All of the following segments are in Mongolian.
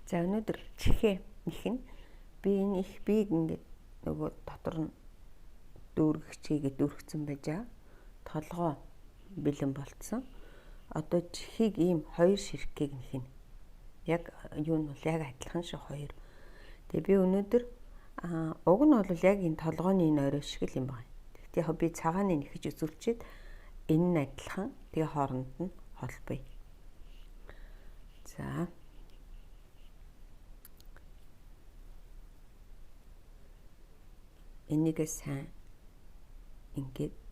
За өнөөдөр чихээ нэхнэ. Би энэ их бийг ингээд нөгөө дотор нь дүүргэгчийгээ дүүргцэн байжаа. Толгоо бэлэн болцсон. Одоо чихийг ийм хоёр ширхгийг нэхнэ. Яг юу нь бол яг адилхан шиг хоёр. Тэгээ би өнөөдөр уг нь бол яг энэ толгооны энэ орой шиг л юм байна. Тэгтээ би цагааны нэхэж үзүүлчихэд энэ нь адилхан. Тэгээ хооронд нь холбоё. За. Энийгээ сайн ингээд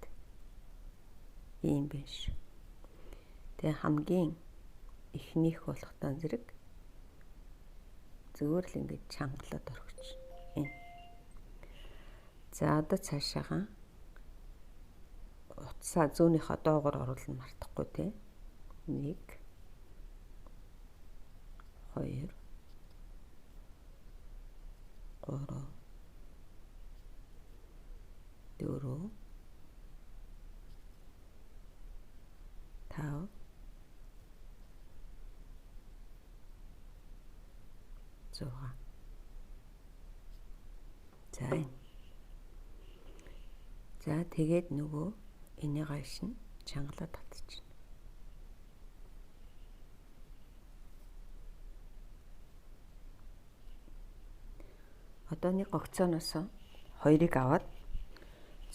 ийм биш. Тэгээ хамгийн ихнийх болох тань зэрэг зүгээр л ингээд чангалаад орхиж энэ. За одоо цаашаага утсаа зөөнийхөө доогоор оруулна мартахгүй те. 1 2 3 4 5 6. За тэгээд нөгөө энийг гайшин чангалаад татчихна. Одоо нэг гогцооноос 2-ыг аваад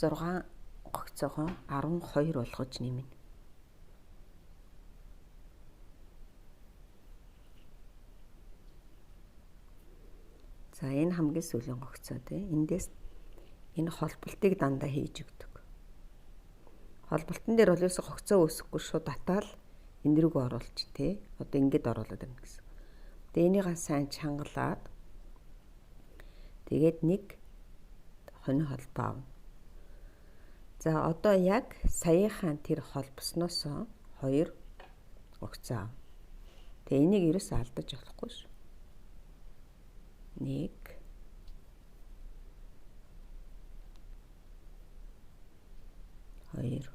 6 гогцоогоо 12 болгож нэмнэ. За энэ хамгийн сүүлийн гогцоо тий. Эндээс энэ холболтыг дандаа хийж өгдөг. Холболтон дээр бол ерөөсө гогцоо үүсэхгүй шууд татаал энэ рүү оруулж тий. Одоо ингэж оруулаад байна гэсэн. Тэгээ энийг сайн чангалаад тэгээд нэг хонь холбоо авна. За одоо яг саяхан тэр холбосноос 2 гогцоо ав. Тэгээ энийг ерөөсө алдаж болохгүй ш. 1 2.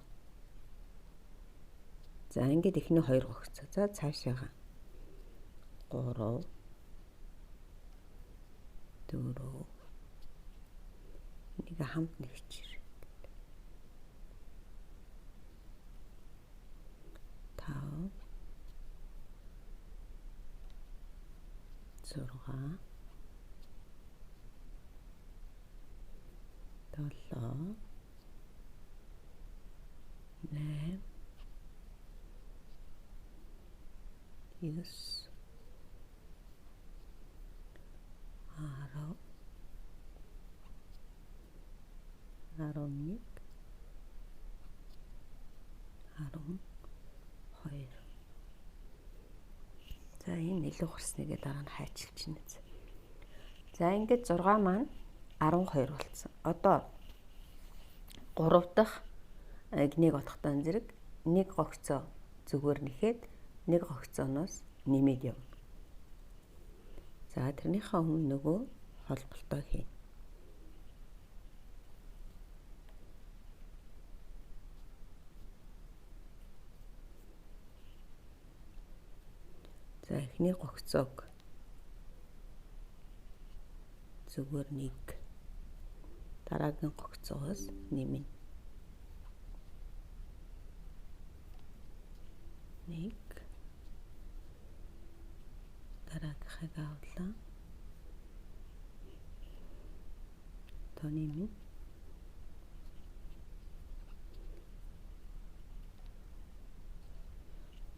За ингээд ихний 2 гогцоо. За цаашаага 3 4 нэг хамт нэгчээр 5 6 7 8 9 11 12. За энэ илүү хурцныгээ дараа нь хайчилчихна. За ингээд 6 маань 12 болсон. Одоо 3 дахь эгнийг олохтой зэрэг нэг гогцоо зүгээр нэхэд нэг гогцооноос нэмээд явна. За тэрнийхээ өмнө нөгөө холболтоо хийнэ. За эхний гогцоог зүгээр нэг дараагийн гогцоогоос нэмнэ. 1 дараагийнхыг авлаа. Тоними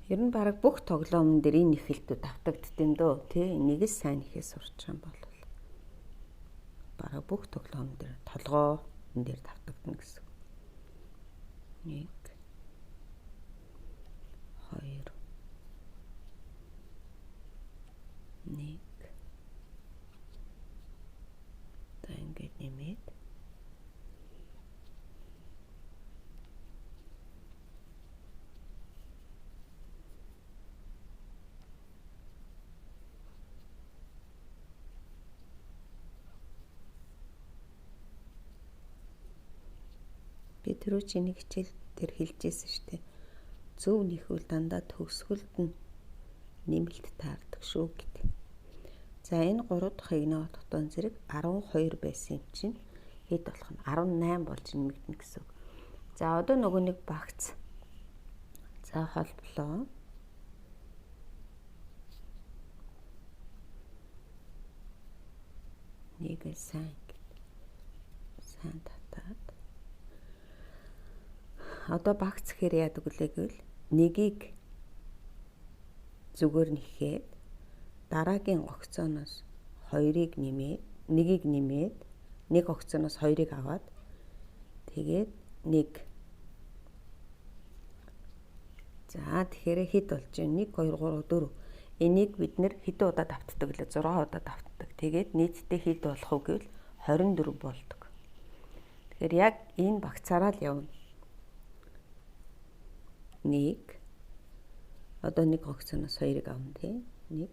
ер нь баг бүх тоглоомн дээр энэ ихэлтүүд автагдд юм дөө тий. Энийг сайн ихээ сурч байгаа юм бол баг бүх тоглоомн дээр толгоо энэ дээр автагдана гэсэн. 1 2 1 та ингэж нэмээд би түрүү чиний хичээл дээр хэлжсэн шүү дээ. Зөв нэхвэл дандаа төгсгөлд нь нэмэлт таардаг шүү гэдэг. За энэ 3 дахь игний утгатай зэрэг 12 байсан юм чинь хэд болох нь 18 болж нэмэгдэнэ гэсэн үг. За одоо нөгөө нэг багц. За холболоо. Нэг сайн татаад. Одоо багц гэхээр яадаг үлээ гэвэл нэгийг зүгээр нэхээд дараагийн огцооноос 2-ыг нэмээд нэгийг нэмээд нэг огцооноос 2-ыг аваад тэгээд 1. За тэгэхээр хэд болж байна? 1 2 3 4. Энийг бид нэр хэдэн удаа давтдаг лээ? 6 удаа давтдаг. Тэгээд нийтдээ хэд болох вэ гэвэл 24 болдог. Тэгэхээр яг энэ багцаараа л явна. 1. Одоо нэг огцооноос 2-ыг авна тий. 1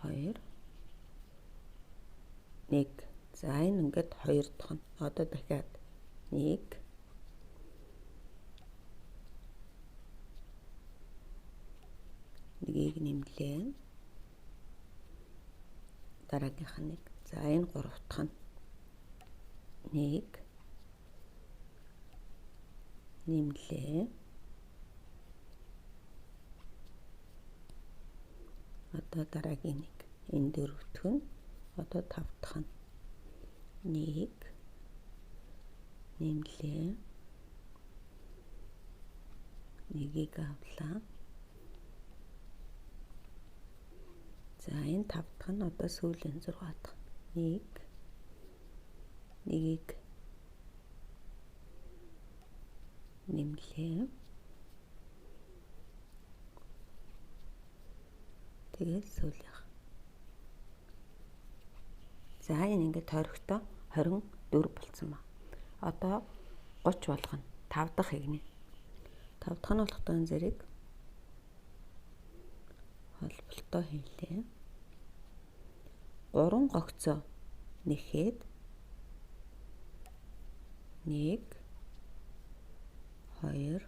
2 1. За энэ ингээд 2 дахь нь. Одоо дахиад 1 нэгийг нэмлээ. Дараагийнх нь 1. За энэ 3 дахь нь 1 нэмлээ. Одоо дараагийн 1. Энэ 4 дахь нь одоо 5 дахь нь 1 нэмлээ. Нэгийг авлаа. За энэ 5 дахь нь одоо сүүлийн 6 дахь. 1 нэгийг нэмлээ. Тэгээд сүүлийнх. За энэ ингээд тойрогтой 24 болсон ба. Одоо 30 болгоно. 5 дахь игний. 5 дахь нь болох тань зэрэг холболтоо хийлээ. 3 гогцоо нэхэд 1 2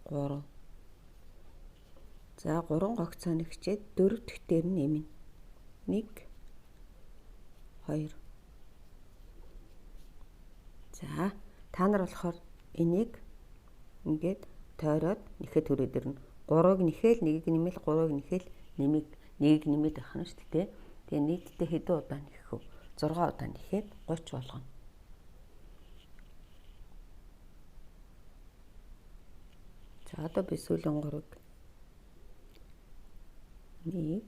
3. За 3 гогцоо нэгчээд 4 дахь дээр нь нэмнэ. 1 2. За та нар болохоор энийг ингээд тойроод нэхэд төрөөд ирнэ. 3-ыг нэхэл 1-ийг нэмэл 3-ыг нэхэл нэгийг нэмээд байх нь шүү дээ. Тэгээ нийтдээ хэдэн удаа нэхэх вэ? 6 удаа нэхэд 30 болгоно. За одоо би сүүлийн 3-ыг 1 2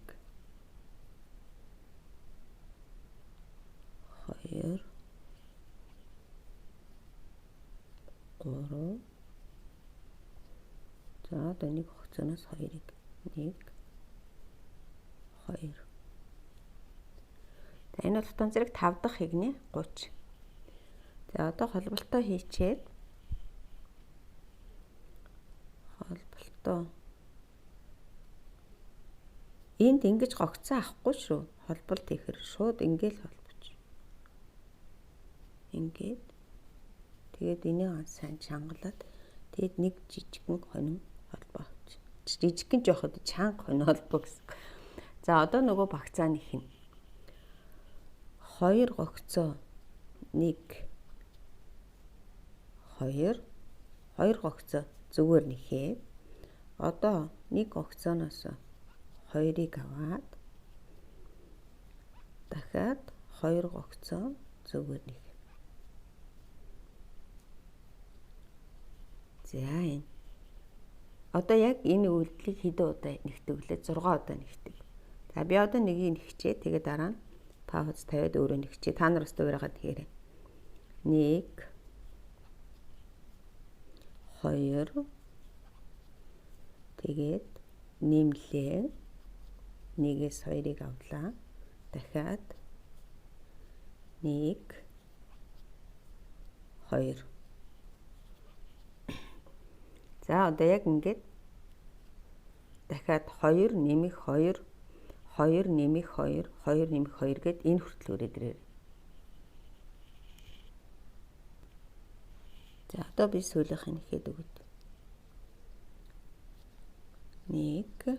3. За одоо нэг хугацаанаас 2-ыг 1 2. За энэ бол тон зэрэг 5 дахь игний 30. За одоо холболтоо хийчээд энд ингэж гогцоо авахгүй шүү. Холболт хийхэр шууд ингээл холбож. Ингээд тэгээд энийг сайн чангалаад тэгээд нэг жижигхэн хонин холбоо авч. Жижигхэн жоохот чанга хонин холбоо гэсэн. За одоо нөгөө багцаа нэхнэ. 2 гогцоо 1 2 гогцоо зүгээр нэхээ. Одоо нэг гогцооноос 2-ыг аваад дахиад 2 гогцоо зүгээр нэх. За энэ. Одоо яг энэ үйлдэлийг хэдэн удаа нэгтгэв лээ? 6 удаа нэгтгэв. За би одоо нэгийг нэгчээ. Тэгээд дараа нь пауз тавиад өөрөө нэгчээ. Та нар бас дуурайгаад тэгээрэй. 1 2 тэгээд нэмлээ. 1-ээс 2-ыг авлаа. Дахиад 1 2. За одоо яг ингээд дахиад 2 нэмэх 2 2 нэмэх 2 2 нэмэх 2 гэд энэ хүртэл өрөөд ирээ. За одоо би сүүлийнх нь ихэд өгöd. 1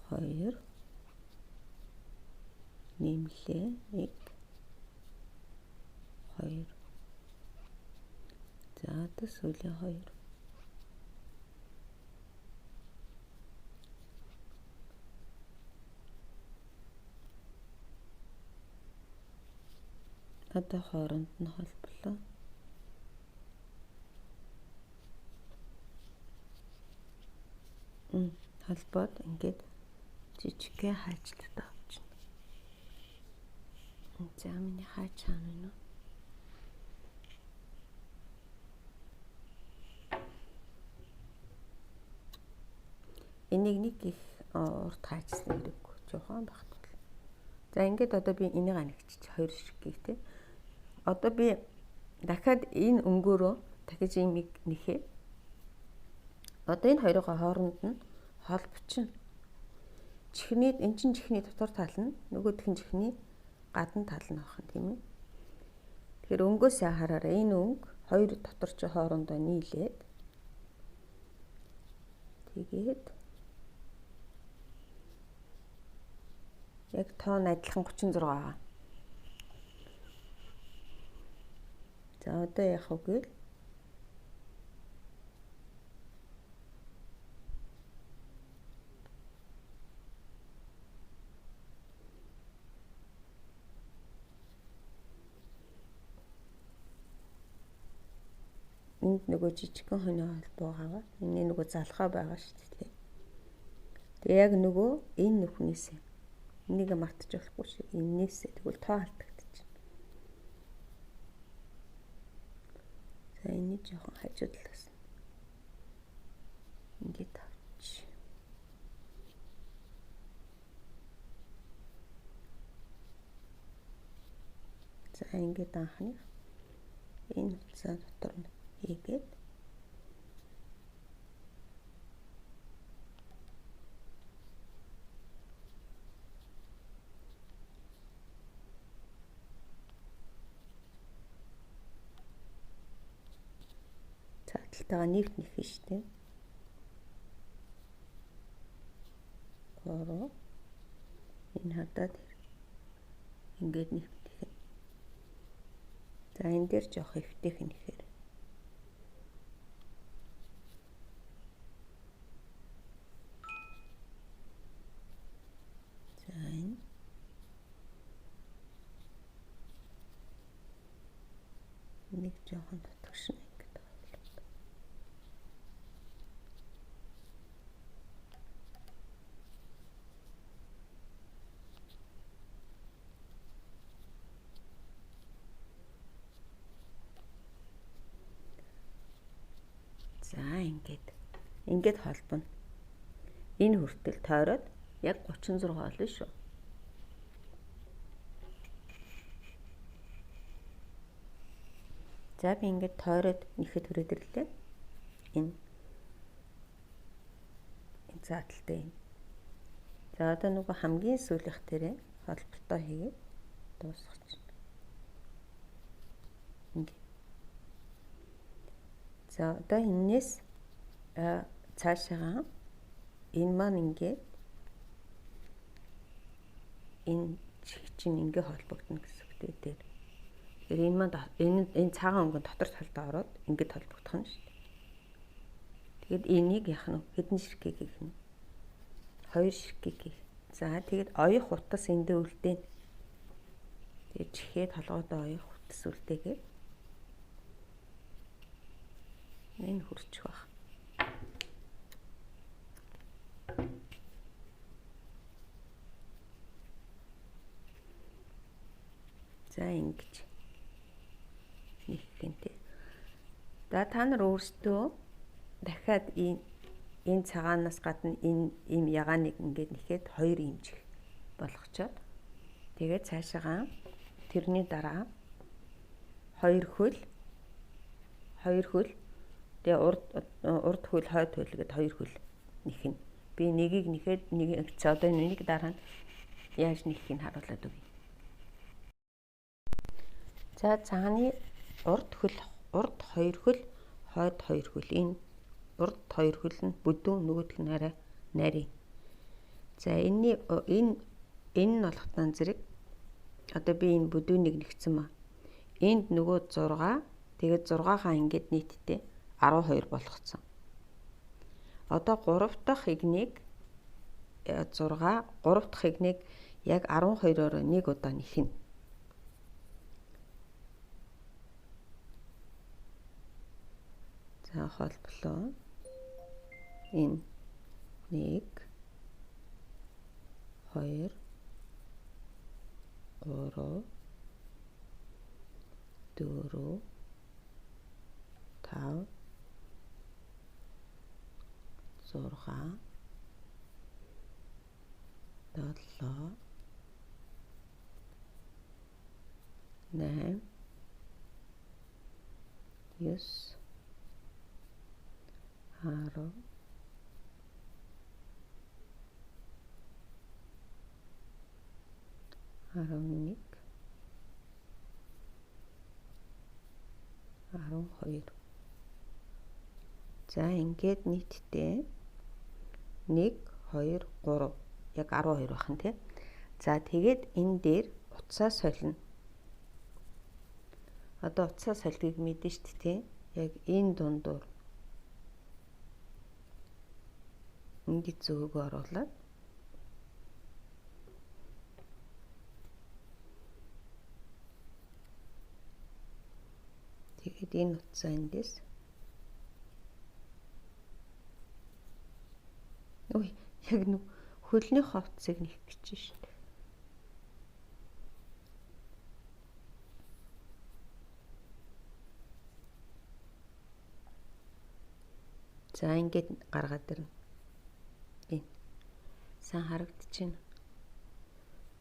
2 нэмлээ 1 2 за одоо сүүлийн 2 одоо хооронд нь холболоо. Холбоод ингээд жижигхэн хаачлаад авчихна. За миний хаач хаана вэ? Энийг нэг их урт хаачсан хэрэггүй жоохон багтвал. За ингээд одоо би энийг анигчиж 2 ширхгийг тий. Одоо би дахиад энэ өнгөөрөө дахиж имийг нэхээ. Одоо энэ хоёрын хооронд нь холбочин. Чихний эн чин чихний дотор тал нь нөгөөх нь чихний гадна тал нь авах юм тийм ээ. Тэгэхээр өнгөөсөө хараараа энэ өнгө хоёр доторч хоорондоо нийлээд тэгээд яг тоон адилхан 36 байгаа. За одоо яах вэ гэвэл энд нөгөө жижигхэн хонио холбоо байгаа. Эний нөгөө залхаа байгаа шүү дээ. Тэгээ яг нөгөө энэ нүхнээсээ энийг мартаж болохгүй шүү. Эннээсээ тэгвэл тоо алдагдчих. За энийг жоохон хажуудлаас ингээд авч. За ингээд анхны энэ утсаа дотор нь хийгээд цааталтайгаа нэгт нэх нь штэ. 3 энэ хадаад ингээд нэгт нэх. За энэ дээр жоох эвтэх нэхэр. За энэ нэг жоохон татгшна ингээд байна. За ингээд холбоно. Энэ хүртэл тойроод яг 36 болно шүү. За би ингээд тойроод нэхэд хүрээд ирлээ. Энэ зааталтай юм. За одоо нөгөө хамгийн сүүлийнх дээрээ холболтоо хийгээд дуусгачих. Ингээд. За одоо энэс цаашаа энэ маань ингээд энэ чинь ингээ холбогдно гэсэн үг дээ. Тэгэхээр энэ маань энэ цагаан өнгө дотор талдаа ороод ингээд холбогдох нь шүү дээ. Тэгэд энийг яах нь хэдэн ширхэг гэх нь 2 ширхэг гэх. За тэгэд оёх утас эндээ үлдээн. Тэгээд чихээ толгойдоо оёх утас үлдээгээд энэ хурчих баг. За ингэж нэг гэнтэй. За та нар өөрсдөө дахиад энэ цагаанаас гадна энэ им ягааныг ингээд нэхэд 2 имжих болгочоод тэгээд цаашаагаа тэрний дараа 2 хөл тэгээ урд хөл хойд хөл гэдэг 2 хөл нэхнэ. Би нэгийг нэхэд нэг одоо нэг дараа нь яаж нэхийг харуулад өгье. За цагааны урд 2 хөл хойд 2 хөл энэ урд 2 хөл нь бүдүүн, нөгөөх нь арай нарийн. За энэ нь болох тань зэрэг одоо би энэ бүдүүнийг нэгцэн ба. Энд нөгөө 6, тэгээд 6-гаа ингээд нийтдээ 12 болгоцсон. Одоо 3 дахь игнийг 6, 3 дахь игнийг яг 12-оор нэг удаа нэхнэ. За холболоо энэ 1 2 3 4 5 6 7 8 9 10 11 12. За ингээд нийтдээ 1 2 3 яг 12 байна тий. За тэгээд энэ дээр утсаа солино. Одоо утсаа солигийг мэдэн шүү дээ тий. Яг энэ дундуур ингээд зөөгөө оруулаад тэгээд энэ утсаа эндээс яг нэг хөлний хувцсыг нэх гэж шүү дээ. За ингээд гаргаад ирнэ. Энэ сайн харагдчихэв.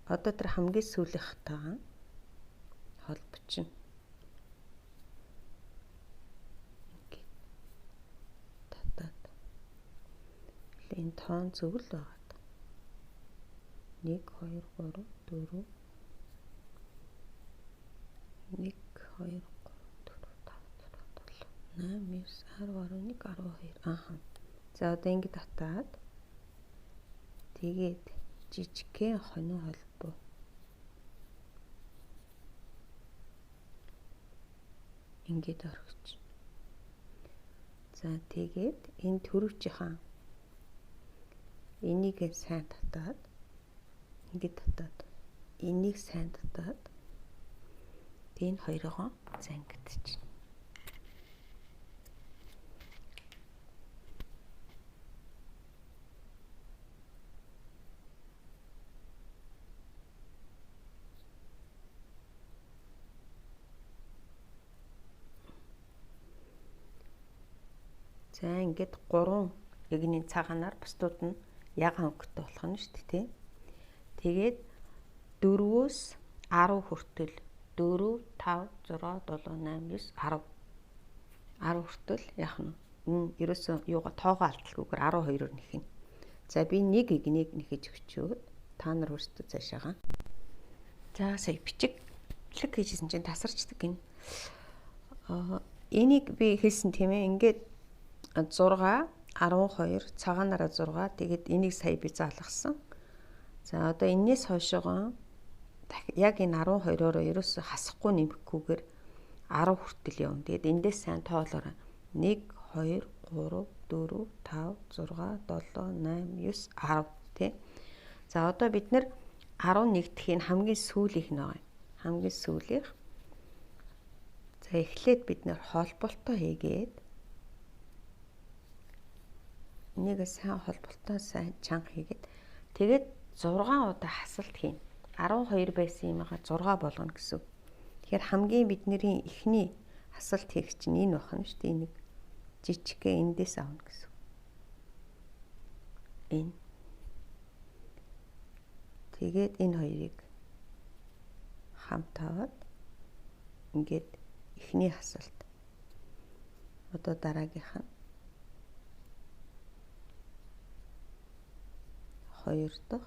Одоо тэр хамгийн сүүлийнхтайгаа холбочихно. Энэ тоон зөв л байгаа. 1 2 3 4 1 2 3 4 5 6 7 8 9 10 11 12 ааха. За одоо ингэ татаад тэгээд жижигхэн хонин холбоо ингээд орхиж. За тэгээд энэ төрөвчийн энийг сайн татаад ингээд татаад энийг сайн татаад энэ хоёроо зангидчих. За ингээд 3 ягны цагаанаар бусдууд нь яг өнгөтэй болох нь шүү дээ тий. Тэгээд 4-өөс 10 хүртэл 4 5 6 7 8 9 10 хүртэл яах нь энэ ерөөсөө юугаа тоогоо алдалгүйгээр 12-оор нэхнэ. За би нэг игнийг нэхэж өчөөд та нар өөрсдөө цаашаага. За сая бичлэг хийжсэн чинь тасарчдаг гин. Энийг би хэлсэн тийм ээ. Ингээд 6 12 цагаанаараа 6 тэгээд энийг сая би заалгасан. За одоо энэс хойшоогоо яг энэ 12-ороо ерөөсө хасахгүй нэмэхгүйгээр 10 хүртэл явна. Тэгээд эндээс сайн тоолоорой. 1 2 3 4 5 6 7 8 9 10 тий. За одоо бид нэр 11 дахь энэ хамгийн сүүлийнх нь байгаа. Хамгийн сүүлийнх. За эхлээд бид нэр холболтоо хийгээд энийг сайн холболтоо сайн чанга хийгээд тэгээд 6 удаа хасалт хийн. 12 байсан юмгаа 6 болгоно гэсэн. Тэгэхээр хамгийн бидний эхний хасалт хийх чинь энэ байна шүү дээ. Энийг жижигхэн эндээс авна гэсэн. Энэ. Тэгээд энэ хоёрыг хамт аваад ингээд эхний хасалт. Одоо дараагийнх нь 2 дахь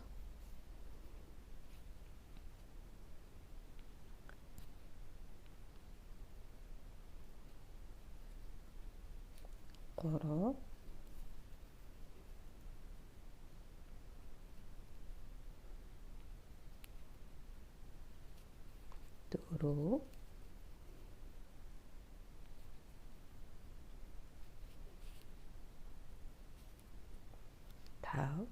3 4 5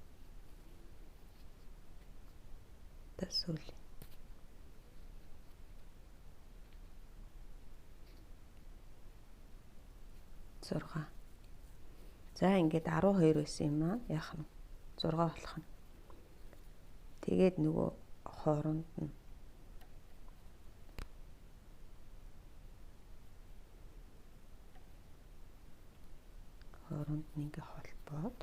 тасвал 6. За ингээд 12 байсан юм аа. Яах нь 6 болох нь. Тэгээд нөгөө хооронд нь ингээ холбоод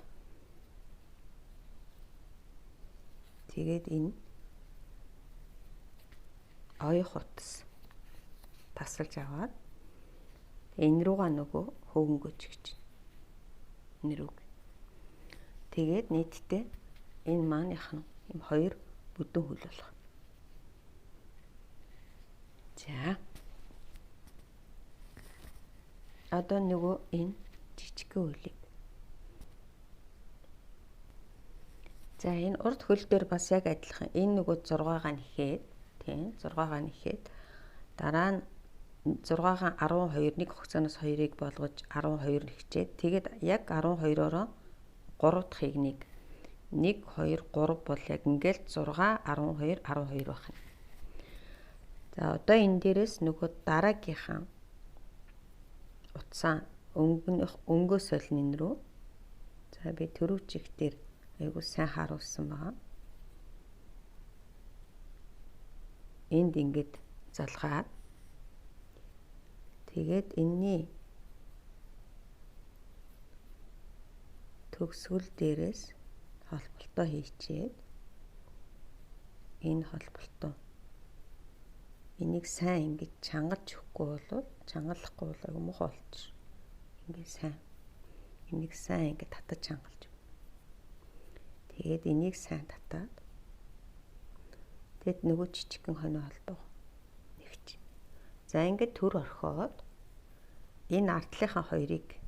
тэгээд энэ оёх утас тасалж аваад энэ руугаа нөгөө хөвөнгөж гэж нэрүүг. Тэгээд нийтдээ энэ маань яах нь юм 2 бүдүүн хөл болох. За. Одоо нөгөө энэ жижигхэн хөлийг. За энэ урд хөл дээр бас яг адилхан энэ нөгөө 6-гаа нэхээд тийм 6-гаа нэхээд дараа нь 6-гаа 12 нэг хугацаанаас 2-ыг болгож 12 нэгчээд тэгээд яг 12-ороо 3 дахьыг нэг 1 2 3 бол яг ингээл 6 12 12 байх нь. За одоо энэ дээрээс нөгөө дараагийнхаа утсаа өнгөө солин рүү. За би түрүү чих дээр айгуу сайн харуулсан байгаа. Энд ингээд залгаад тэгээд энэний төгсгөл дээрээс холболтоо хийчээд энэ холболтоо энийг сайн ингэж чангалж өгөхгүй бол чангалахгүй бол муухай болчих. Ингээд сайн энийг сайн ингэж татаж чангалж. Тэгээд энийг сайн татаад тэгэд нөгөө жижигхэн хонио холбоо нэгч. За ингээд төр орхиод энэ ардлынхаа хоёрыг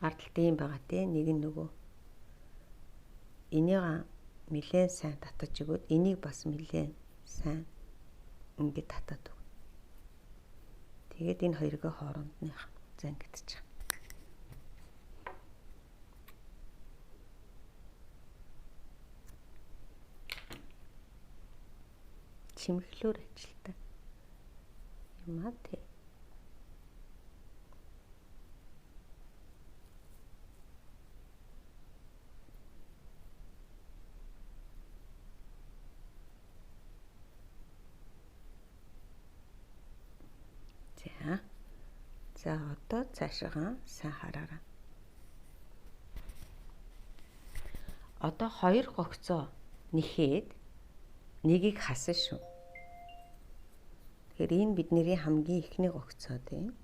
ардалт юм байгаа те нэг нь нөгөө энийг нэлээд сайн татаж өгөөд энийг бас нэлээд сайн ингээд татаад өг. Тэгээд энэ хоёрыг хооронд нь зангидчих. Чимэглэлээр ажилтаа юм аа тий. За одоо цаашаа сайн хараарай. Одоо 2 гогцоо нэхээд нэгийг хасан шүү. Тэгэхээр энэ бидний хамгийн ихний гогцоо тийм.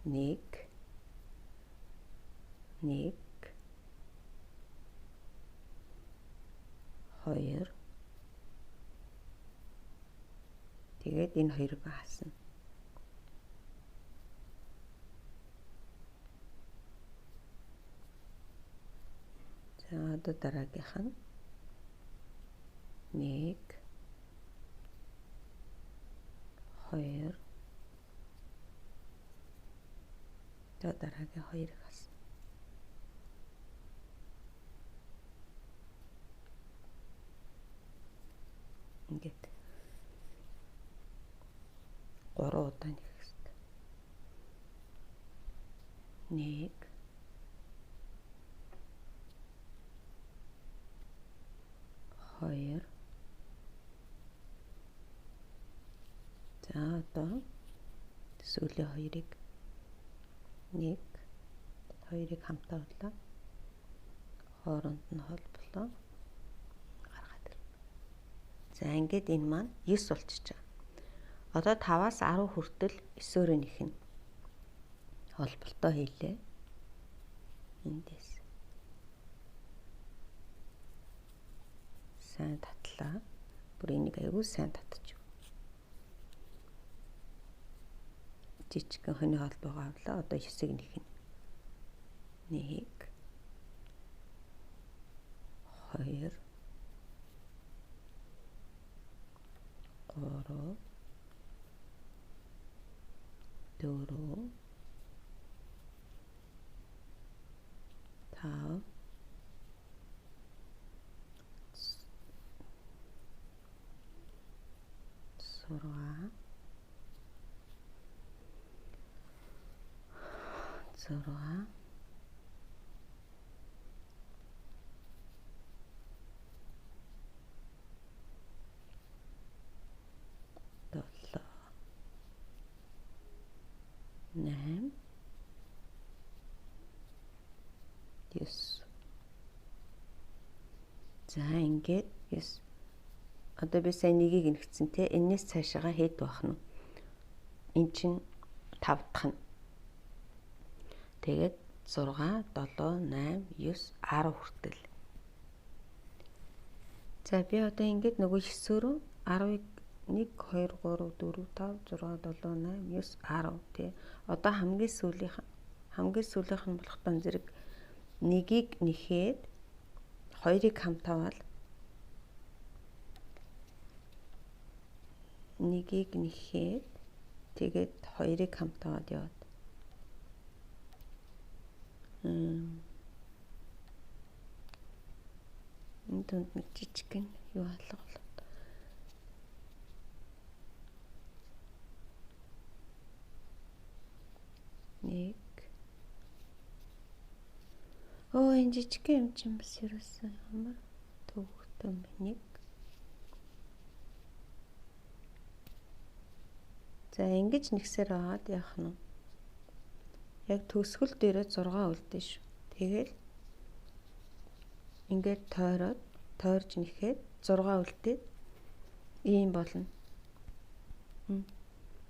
1 2 тэгээд энэ хоёрыг хасна. За одоо дараагийнх нь 1 2 за дараагийн 2-ыг хасна. Ингээд 3 удаа нэх хэрэгтэй. 1 2 за одоо сүүлийн 2-ыг 1 2-ыг хамтаа бодлоо. Хооронд нь холболоо. Гаргаад ир. За ингээд энэ маань 9 болчихж байгаа. Одоо 5-аас 10 хүртэл 9-өөр нэхнэ. Холболтоо хийлээ. Эндээс сайн татлаа. Бүр энийг аягүй сайн татчих. Жижигхэн хоны холбоогоо авлаа. Одоо 9-ыг нэхнэ. 1 2 3 4 5 6 8 9. За ингээд 9. Одоо би сайн нэгийг нэгтсэн те. Энээс цаашаага хэд байх нь? Эн чинь 5 дахь нь. Тэгээд 6, 7, 8, 9, 10 хүртэл. За би одоо ингээд нөгөө 9-өөрөө 10-ыг 1, 2, 3, 4, 5, 6, 7, 8, 9, 10 тий. Одоо хамгийн сүүлийнх нь болохдоо зэрэг нэгийг нэхэд 2-ыг хамтаавал нэгийг нэхэд тэгээд 2-ыг хамтаваад яваад энэ дунд нэг жижиг юу алга болоод нэг энэ жижиг юм чинь бас ерөөсөн ямар төвхтэй юм бэ? Нэг. За ингэж нэгсээр аваад яах нь? Яг төгсгөл дээрээ 6 үлдэн шүү. Тэгэл ингээд тойрж нэхэд 6 үлдээд ийм болно.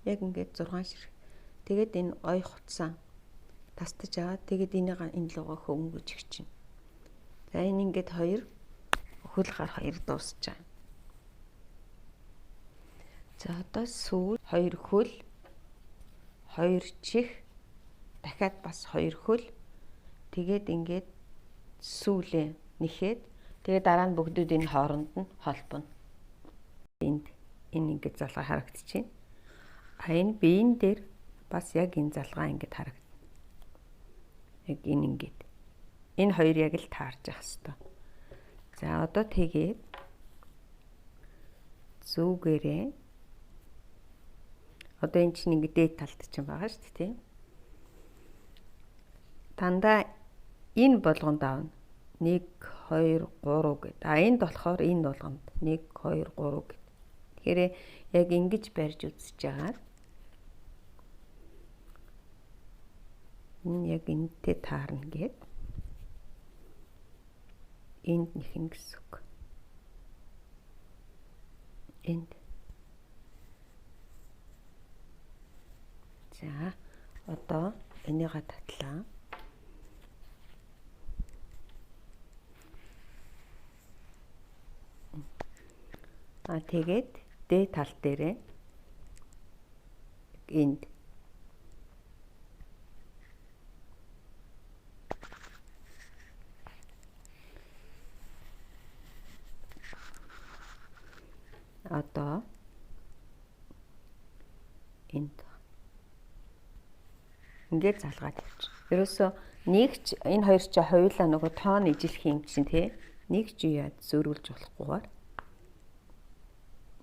Яг ингээд 6 ширхэг. Тэгээд энэ ой хуцсан тастаж аваад тэгээд энийг энэ лугаа хөнгөж өгч чинь. За энэ ингээд 2 хөл гар 2 дуусч байгаа. За одоо сүүл 2 хөл 2 чих дахиад бас 2 хөл тэгээд ингээд сүүлээ нэхэд тэгээд дараа нь бүгдүүд энэ хооронд нь холбоно. Энэ ингээд залгаа харагдчихэв. Энэ биеийн дээр бас яг энэ залгаа ингээд харагдана. Яг энэ ингээд. Энэ хоёр яг л таарж явах хэрэгтэй. За одоо тэгээд зүгээрээ одоо энэ чинь ингээд дээд талд чинь байгаа шүү дээ, тийм. Дандаа энэ болгонд аавна. 1 2 3 гэд. Энд болохоор энэ болгонд 1 2 3 гэд. Тэгэхээр яг ингэж барьж үзэж байгаа. Энэ яг энэтэй таарна гэд. Энд нэхнэ гэсэн үг. Энд. За одоо энийгээ татлаа. Тэгээд дээд тал дээрээ энд одоо энд ингээд залгаад явчих. Ерөөсөө нэгч энэ хоёр ч хоёулаа нөгөө тоон ижилэх юм чинь тий. Нэг ч юу яд зөөрүүлж болохгүйгээр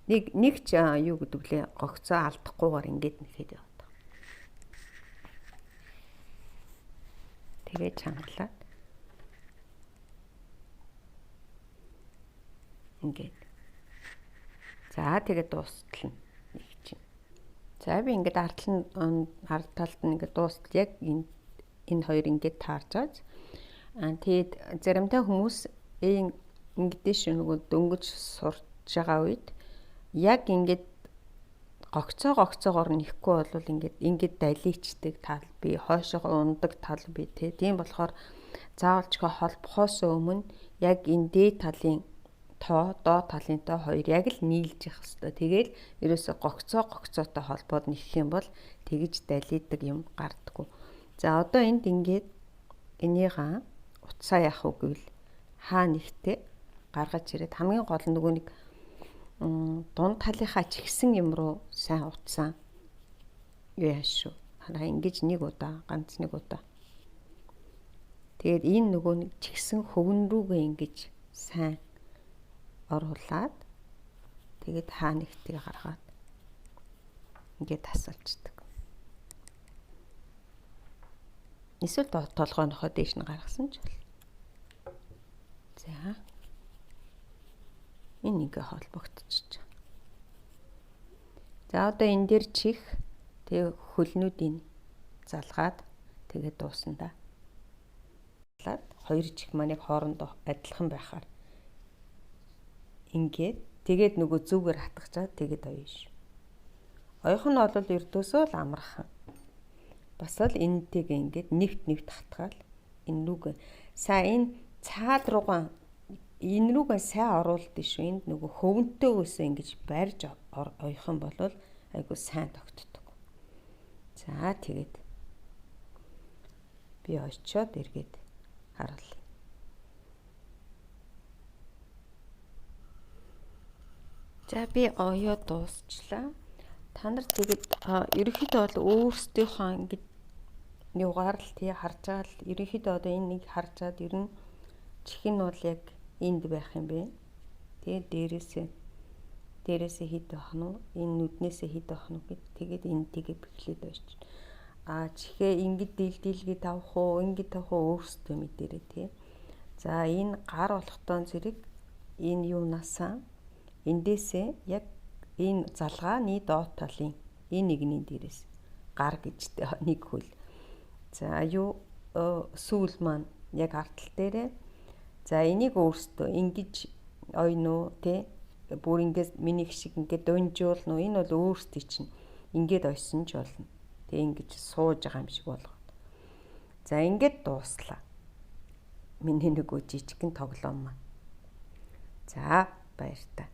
нэг ч юу гэдэг лээ гогцоо алдахгүйгээр ингээд нэхэд яваад. Тэгээд чангалаад ингээд. За тэгээд дуустал нэг чинь. За би ингээд ард талд нь ингээд дуустал яг энэ хоёр ингээд таарж байгаа. Тэгээд заримдаа хүмүүс ингэдэж шүү нөгөө дөнгөж сурч байгаа үед яг ингээд гогцоогоор нэхгүй бол ингээд далийчдэг тал би хойшоо ундаг тал би тийм болохоор заавалчгүй холбохоос өмнө яг энэ дээд талын тоо доод талын тоо хоёр яг л нийлж явах хэрэгтэй. Тэгээл ерөөсө гогцоотой холбоод нэхэх юм бол тэгж далийдаг юм гардаггүй. За одоо энд ингээд энийгаа утсаа яах вэ гэвэл хаа нэгтээ гаргаж ирээд хамгийн гол нь нөгөө нэг дунд талынхаа чигсэн юм руу сайн утсан. Юу яаш шүү. Хараа ингэж нэг удаа, ганц нэг удаа. Тэгээд энэ нөгөө нэг чигсэн хөвөн рүүгээ ингэж сайн оруулаад тэгээд хаа нэгтгийг гаргаад ингээд тасалждаг. Эсвэл толгойнохоо дээш нь гаргасан ч бол. За. Энэ ингээ холбогдчихж байгаа. За одоо энэ дээр чих тэг хөлнүүдийн залгаад тэгээд дуусна да. Хоёр чих маань яг хоорондоо адилхан байхаар ингээд тэгээд нөгөө зүгээр хатгачаад тэгээд оёо шүү. Оёх нь бол ердөөсөө л амархан. Бас л энэтэйгээ ингээд нэвт хатгаал энэ рүүгээ сайн энэ цаад руугаа энэ рүүгээ сайн оруулдээ шүү. Энд нөгөө хөвөнтэй үсээ ингэж барьж оёх юм бол айгу сайн тогтдог. За тэгээд би очиод эргээд харуулъя. За би оёо дуусчлаа. Та нар тэгээд ерөнхийдөө бол өөрсдийнхөө ингэж юугаар л тий харж байгаа л ерөнхийдөө одоо энэ нэг харжаад ер нь чих нь бол яг энд байх юм бэ. Тэгээд дээрээсээ хэд байх нь вэ? Энэ нүднээсээ хэд байх нь гэд тэгээд энтэйгээ бэхлээд байж. Чихээ ингэж дийлгээд авах уу, ингэж авах уу өөрсдөө мэдэрээ тий. За энэ гар болохтоо зэрэг энэ юунасаа эндээсээ яг энэ залгааны доод талын энэ нэгний дээрээс гар гэжтэй нэг хөл. За юу сүүл маань яг артал дээрээ. За энийг өөрсдөө ингэж ойно тий бүр ингэж миний шиг ингэж дунжуулна уу? Энэ бол өөрсдөө чинь ингэж ойсон ч болно. Тэг ингэж сууж байгаа юм шиг болгоод. За ингэж дууслаа. Миний нөгөө жижигхэн тоглоом маань. За баяр та.